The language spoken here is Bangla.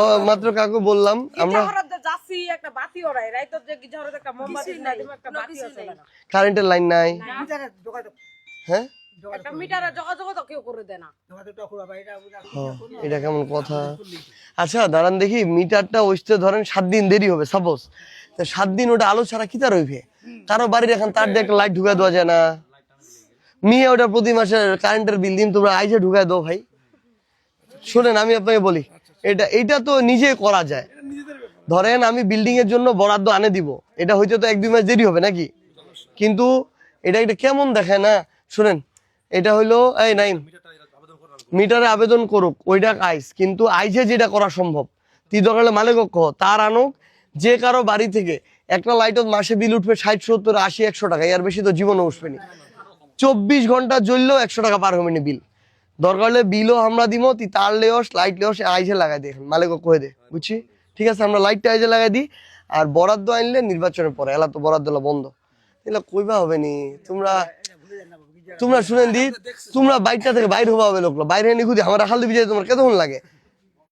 ও মাত্র কাকু বললাম আমরা কারেন্টের লাইন নাই। হ্যাঁ এটা কেমন কথা? আচ্ছা দাঁড়ান দেখি, মিটারটা ওইতে ধরেন 7 দিন দেরি হবে সাপোজ, 7 দিন ওটা আলো ছাড়া কি তার হইবে? কারো বাড়ির এখন তার দিয়ে একটা লাইট ঢুকা দেওয়া যায় না? মিয়া ওটা প্রতি মাসে কারেন্টের বিল দিন, তোমরা আইসে ঢুকায় দাও ভাই। শোনেন আমি আপনাকে বলি, এটা তো নিজে করা যায়। ধরেন আমি বিল্ডিং এর জন্য বরাদ্দ আনে দিব, এটা হইতে তো 1-2 মাস দেরি হবে নাকি? কিন্তু এটা কেমন দেখায় না। শুনেন এটা হইলো এই নাইম মিটারে আবেদন করুক, ওইটা আইস, কিন্তু আইসে যেটা করা সম্ভব তি দরকার মালিক তার আনুক। যে কারো বাড়ি থেকে একটা লাইটত মাসে বিল উঠবে 60, 70, 80, 100 টাকা, এর বেশি তো জীবনে উঠবে না। 24 ঘন্টা জ্বললেও 100 টাকা পার হবে না বিল। দরকার হলে বিলও আমরা দিব, তুই তার লেওস লাইট লেওস আইসে লাগাই দে, মালিক কয়ে দে, বুঝছি? ঠিক আছে আমরা লাইটটা আইসে লাগাই দিই। আর বরাদ্দ আনলে নির্বাচনের পরে এলা তো বরাদ্দ বন্ধ, এগুলা কইবা হবে নি। তোমরা শুনেন দি, তোমরা বাইকটা থেকে বাইরে হবা হবে লোকগুলো বাইরে নিয়ে খুঁজি আমার হালদি বিজয় তোমার কতক্ষণ লাগে?